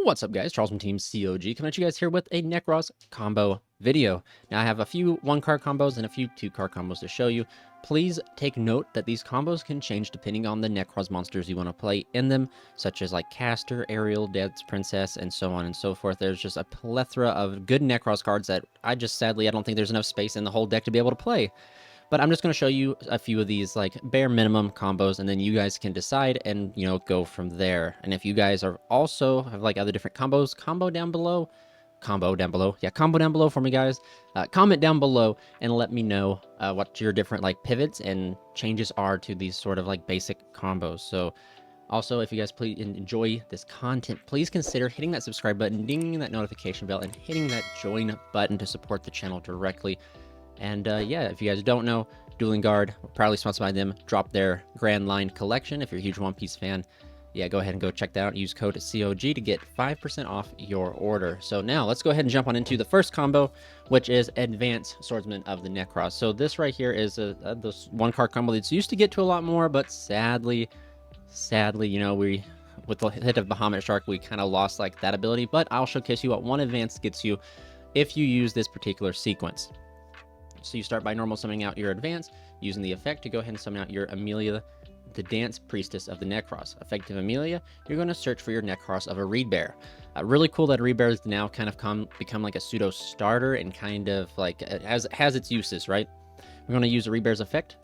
What's up, guys? Charles from Team COG coming at you guys here with a Necros combo video. Now I have a few 1-card combos and a few 2-card combos to show you. Please take note that these combos can change depending on the Necros monsters you want to play in them, such as like Caster, Ariel, Death's Princess, and so on and so forth. There's just a plethora of good Necros cards that I don't think there's enough space in the whole deck to be able to play. But I'm just going to show you a few of these like bare minimum combos, and then you guys can decide and, go from there. And if you guys are also have like other different combos, combo down below for me, guys. Comment down below and let me know what your different like pivots and changes are to these sort of like basic combos. So also, if you guys please enjoy this content, please consider hitting that subscribe button, dinging that notification bell, and hitting that join button to support the channel directly. And yeah, if you guys don't know, Dueling Guard, proudly sponsored by them, dropped their Grand Line collection. If you're a huge One Piece fan, yeah, go ahead and go check that out. Use code COG to get 5% off your order. So now let's go ahead and jump on into the first combo, which is Advanced Swordsman of the Necros. So this right here is this 1-card combo that's used to get to a lot more, but sadly, we, with the hit of Bahamut Shark, we kind of lost like that ability. But I'll showcase you what one advance gets you if you use this particular sequence. So you start by normal summoning out your advance, using the effect to go ahead and summon out your Amelia, the Dance Priestess of the Necros. Effective Amelia, you're going to search for your Necros of a Reed Bear. Really cool that Reed Bear has now kind of become like a pseudo starter and kind of like it has its uses, right? We're going to use a Reed Bear's effect,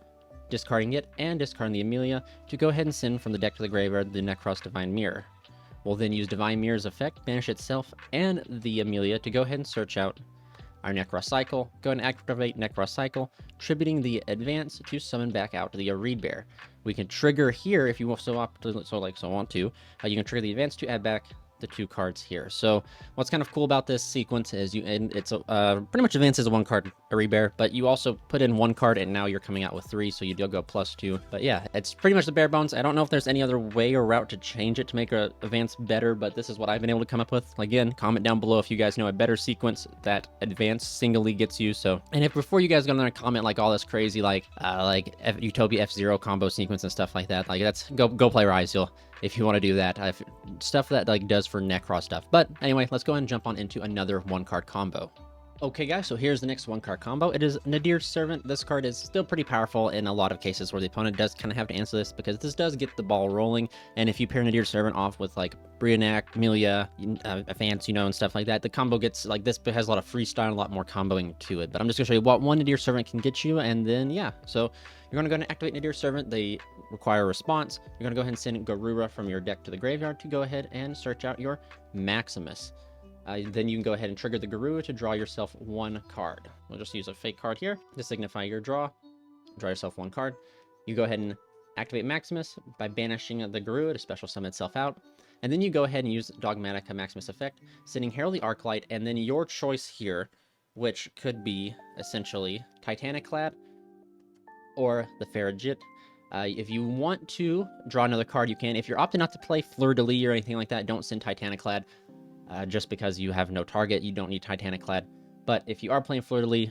discarding it and discarding the Amelia to go ahead and send from the deck to the graveyard the Necros Divine Mirror. We'll then use Divine Mirror's effect, banish itself and the Amelia to go ahead and search out our Necros Cycle. Go and activate Necros Cycle, tributing the advance to summon back out the Reed Bear. We can trigger here if you want to. You can trigger the advance to add back the 2 cards here. So what's kind of cool about this sequence is it's pretty much advances a 1-card Reed Bear, but you also put in 1 card and now you're coming out with 3, so you do go +2. But yeah, it's pretty much the bare bones. I don't know if there's any other way or route to change it to make a advance better, but this is what I've been able to come up with. Again, comment down below if you guys know a better sequence that advance singly gets you. So, and if before you guys go there and comment like all this crazy like Utopia F-Zero combo sequence and stuff like that, like that's go play Rise, if you want to do that. Stuff that like does for Necros stuff. But anyway, let's go ahead and jump on into another 1-card combo. Okay guys, so here's the next 1-card combo. It is Nadir's Servant. This card is still pretty powerful in a lot of cases where the opponent does kind of have to answer this, because this does get the ball rolling. And if you pair Nadir's Servant off with like Brionac, Amelia, Advance, and stuff like that, the combo gets like this has a lot of freestyle, a lot more comboing to it. But I'm just gonna show you what one Nadir's Servant can get you, and then yeah. So you're gonna go ahead and activate Nadir's Servant. They require a response. You're gonna go ahead and send Garura from your deck to the graveyard to go ahead and search out your Maximus. Then you can go ahead and trigger the Garura to draw yourself 1 card. We'll just use a fake card here to signify your draw. Draw yourself 1 card. You go ahead and activate Maximus by banishing the Garura to special summon itself out. And then you go ahead and use Dogmatica Maximus effect, sending Herald the Arclight, and then your choice here, which could be essentially Titaniclad or the Farragut. If you want to draw another card, you can. If you're opting not to play Fleur de Lis or anything like that, don't send Titaniclad. Just because you have no target, you don't need Titaniclad. But if you are playing Fleur de Lis,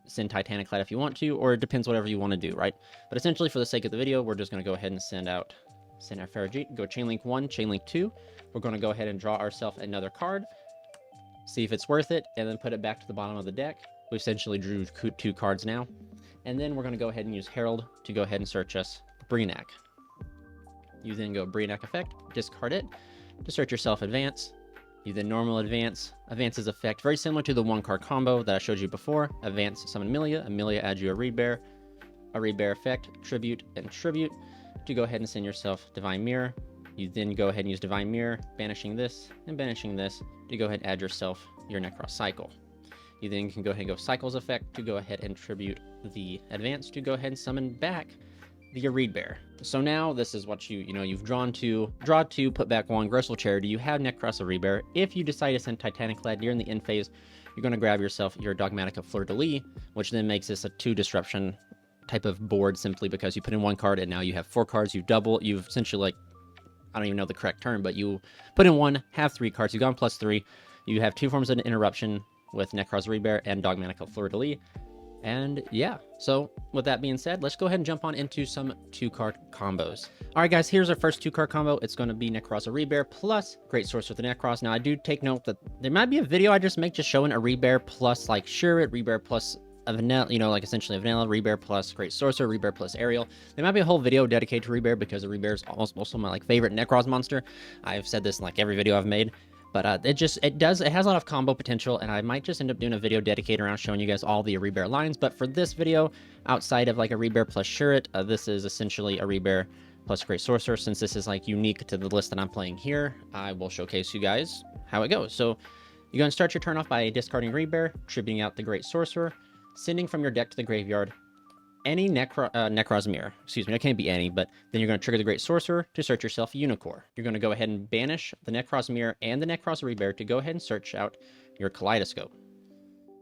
send Titaniclad if you want to, or it depends whatever you want to do, right? But essentially, for the sake of the video, we're just going to go ahead and send our Farragut. Go Chainlink 1, Chainlink 2. We're going to go ahead and draw ourselves another card, see if it's worth it, and then put it back to the bottom of the deck. We essentially drew 2 cards now. And then we're going to go ahead and use Herald to go ahead and search us Brionac. You then go Brionac effect, discard it to search yourself Advance. You then normal Advance's effect, very similar to the 1-card combo that I showed you before. Advance, summon Amelia. Amelia adds you a Reed Bear effect, tribute, and tribute to go ahead and send yourself Divine Mirror. You then go ahead and use Divine Mirror, banishing this and banishing this to go ahead and add yourself your Necros Cycle. You then can go ahead and go Cycle's effect to go ahead and tribute the advance to go ahead and summon back the Reed Bear. So now this is what you've draw 2, put back 1, Graceful Charity. You have Necros of Reed Bear. If you decide to send Titaniclad during the end phase, you're going to grab yourself your Dogmatica Fleur de Lis, which then makes this a 2 disruption type of board, simply because you put in 1 card and now you have 4 cards. You've essentially, like, I don't even know the correct term, but you put in 1, have 3 cards. You've gone +3. You have 2 forms of interruption with Necros Reed Bear and Dogmatica Fleur de Lis. And yeah, so with that being said, let's go ahead and jump on into some 2-card combos. All right, guys, here's our first 2-card combo. It's going to be Necroz a Rebear plus Great Source with the Necroz. Now, I do take note that there might be a video I just make just showing a Rebear plus like Shuret, Rebear plus a vanilla, you know, like essentially a vanilla, Rebear plus Great Sorcerer, Rebear plus Aerial. There might be a whole video dedicated to Rebear because the Rebear is almost also my like favorite Necroz monster. I've said this in like every video I've made. But it has a lot of combo potential, and I might just end up doing a video dedicated around showing you guys all the Rebear lines. But for this video, outside of like a Rebear plus Shuret, this is essentially a Rebear plus Great Sorcerer. Since this is like unique to the list that I'm playing here, I will showcase you guys how it goes. So you're going to start your turn off by discarding Rebear, tributing out the Great Sorcerer, sending from your deck to the graveyard any Necroz Mirror. Excuse me, that can't be any, but then you're going to trigger the Great Sorcerer to search yourself a Unicorn. You're going to go ahead and banish the Necroz Mirror and the Necroz Rebear to go ahead and search out your Kaleidoscope.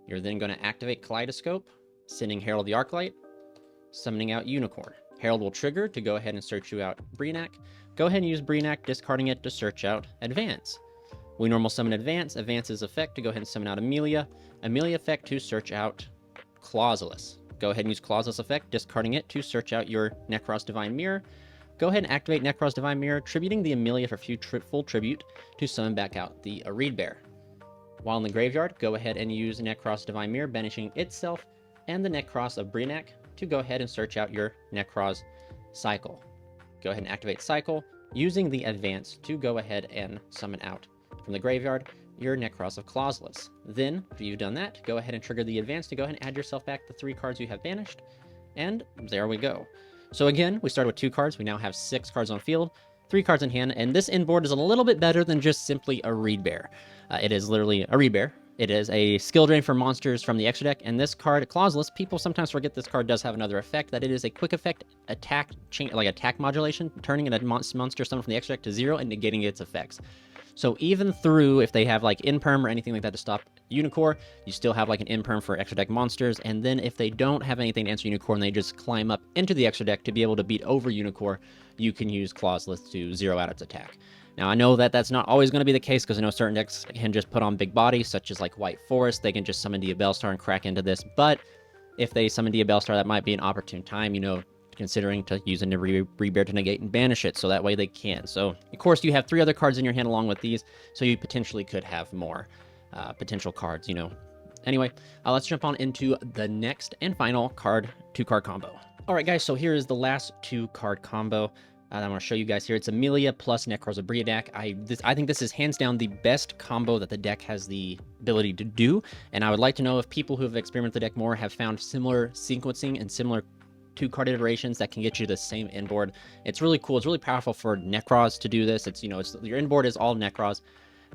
You're then going to activate Kaleidoscope, sending Herald the Arclight, summoning out Unicorn. Herald will trigger to go ahead and search you out Breenac. Go ahead and use Breenac, discarding it to search out Advance. We normal summon Advance. Advance's effect to go ahead and summon out Amelia. Amelia effect to search out Clauselus. Go ahead and use Clauselus effect, discarding it to search out your Necroz Divine Mirror. Go ahead and activate Necroz Divine Mirror, tributing the Amelia for full tribute to summon back out the Rebear. While in the graveyard, go ahead and use Necroz Divine Mirror, banishing itself and the Necroz of Breenac to go ahead and search out your Necroz Cycle. Go ahead and activate Cycle, using the Advance to go ahead and summon out from the graveyard your Necroz of Clauselus. Then, after you've done that, go ahead and trigger the Advance to go ahead and add yourself back the 3 cards you have banished. And there we go. So again, we started with 2 cards. We now have 6 cards on field, 3 cards in hand, and this end board is a little bit better than just simply a Rebear. It is literally a Rebear. It is a skill drain for monsters from the extra deck, and this card, Clauselus, people sometimes forget this card does have another effect, that it is a quick effect attack modulation, turning a monster summoned from the extra deck to 0 and negating its effects. So even through, if they have like Imperm or anything like that to stop Unicorn, you still have like an Imperm for extra deck monsters. And then if they don't have anything to answer Unicorn, they just climb up into the extra deck to be able to beat over Unicorn, you can use Clauselus to 0 out its attack. Now, I know that that's not always going to be the case, because I know certain decks can just put on big bodies, such as like White Forest. They can just summon Diabellstar and crack into this. But if they summon Diabellstar, that might be an opportune time, you know, considering to using the Rebear to negate and banish it, so that way they can. So, of course, you have 3 other cards in your hand along with these, so you potentially could have more potential cards, you know. Anyway, let's jump on into the next and final 2-card combo. All right, guys, so here is the last 2-card combo that I'm going to show you guys here. It's Amelia plus Necroz of Breenac. I think this is hands down the best combo that the deck has the ability to do, and I would like to know if people who have experimented with the deck more have found similar sequencing and similar 2-card iterations that can get you the same end board. It's really cool. It's really powerful for Necroz to do this. It's, you know, your end board is all Necroz,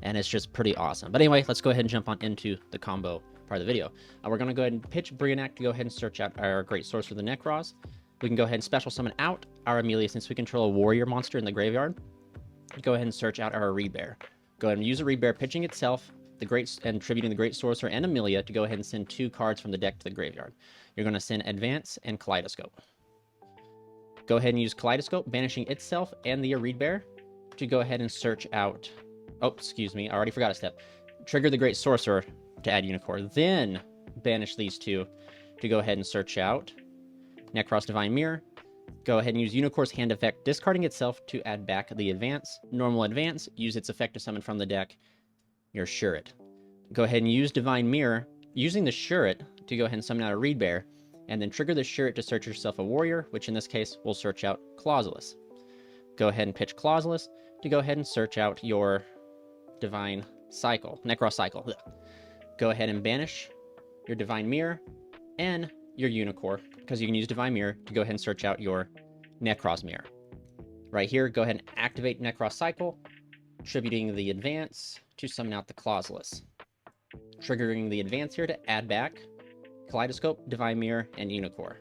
and it's just pretty awesome. But anyway, let's go ahead and jump on into the combo part of the video. We're going to go ahead and pitch Breenac to go ahead and search out our Great Source for the Necroz. We can go ahead and special summon out our Amelia since we control a warrior monster in the graveyard. Go ahead and search out our Rebear. Go ahead and use a Rebear, pitching itself and tributing the Great Sorcerer and Amelia to go ahead and send 2 cards from the deck to the graveyard. You're going to send Advance and Kaleidoscope. Go ahead and use Kaleidoscope, banishing itself and the Rebear to go ahead and search out... Oh, excuse me, I already forgot a step. Trigger the Great Sorcerer to add Unicorn. Then banish these 2 to go ahead and search out Necroz Divine Mirror. Go ahead and use Unicorn's hand effect, discarding itself to add back the Advance. Normal Advance, use its effect to summon from the deck your Shuret. Go ahead and use Divine Mirror, using the Shuret to go ahead and summon out a Rebear, and then trigger the Shuret to search yourself a warrior, which in this case will search out Clauselus. Go ahead and pitch Clauselus to go ahead and search out your Divine Cycle, Necroz Cycle. Go ahead and banish your Divine Mirror and your Unicorn, because you can use Divine Mirror to go ahead and search out your Necroz Mirror. Right here, go ahead and activate Necroz Cycle, tributing the Advance to summon out the Clauselus. Triggering the Advance here to add back Kaleidoscope, Divine Mirror, and Unicorn.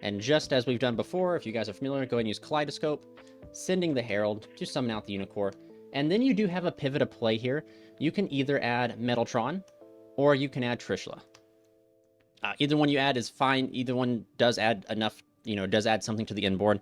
And just as we've done before, if you guys are familiar, go ahead and use Kaleidoscope, sending the Herald to summon out the Unicorn. And then you do have a pivot of play here. You can either add Metaltron, or you can add Trishula. Either one you add is fine. Either one does add enough, you know, does add something to the end board.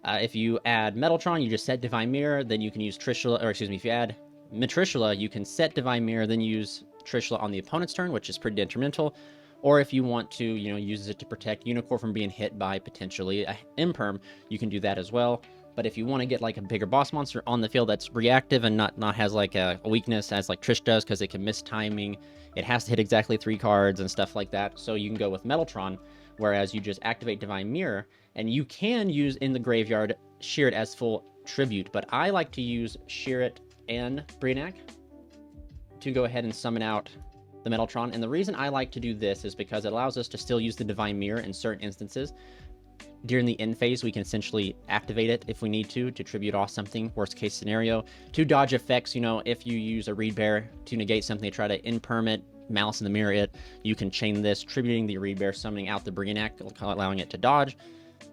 If you add Metaltron, you just set Divine Mirror, then you can use Trishula, or excuse me, if you add Trishula, you can set Divine Mirror, then use Trishula on the opponent's turn, which is pretty detrimental. Or if you want to, use it to protect Unicorn from being hit by potentially a Imperm, you can do that as well. But if you want to get like a bigger boss monster on the field that's reactive and not has like a weakness as like Trish does, because it can miss timing, it has to hit exactly 3 cards and stuff like that. So you can go with Metaltron, whereas you just activate Divine Mirror, and you can use in the graveyard Shearet as full tribute. But I like to use Shearet and Brionac to go ahead and summon out the Metaltron. And the reason I like to do this is because it allows us to still use the Divine Mirror in certain instances. During the end phase, we can essentially activate it if we need to tribute off something, worst case scenario. To dodge effects, if you use a Reed Bear to negate something to try to imperm Malice in the Mirror it, you can chain this, tributing the Reed Bear, summoning out the Brionac, allowing it to dodge.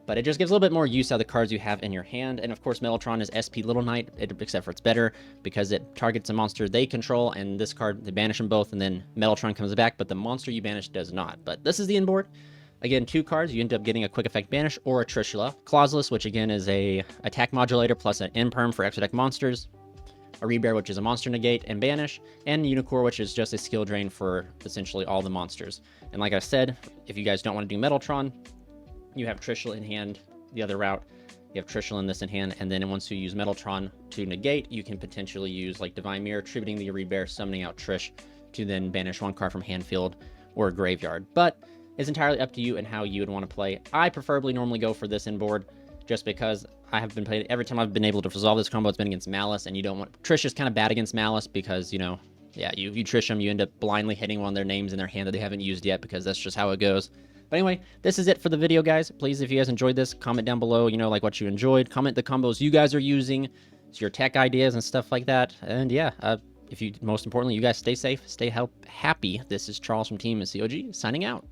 But it just gives a little bit more use out of the cards you have in your hand. And of course, Metaltron is SP Little Knight, except for it's better because it targets a monster they control, and this card, they banish them both, and then Metaltron comes back, but the monster you banish does not. But this is the inboard. Again, 2 cards, you end up getting a quick effect banish or a Trishula. Clauseless, which again is a attack modulator plus an imperm for extra deck monsters. A Reed Bear, which is a monster negate and banish, and Unicorn, which is just a skill drain for essentially all the monsters. And like I said, if you guys don't want to do Metaltron, you have Trishula in hand the other route. You have Trishula in this in hand, and then once you use Metaltron to negate, you can potentially use like Divine Mirror, tributing the Reed Bear, summoning out Trish to then banish 1 card from hand, field, or graveyard. But it's entirely up to you and how you would want to play. I preferably normally go for this inboard just because I have been playing, every time I've been able to resolve this combo, it's been against Malice, and you don't want, Trish is kind of bad against Malice because, you Trish them, you end up blindly hitting one of their names in their hand that they haven't used yet, because that's just how it goes. But anyway, this is it for the video, guys. Please, if you guys enjoyed this, comment down below, like what you enjoyed. Comment the combos you guys are using, your tech ideas and stuff like that. And yeah, most importantly, you guys stay safe, stay happy. This is Charles from Team COG, signing out.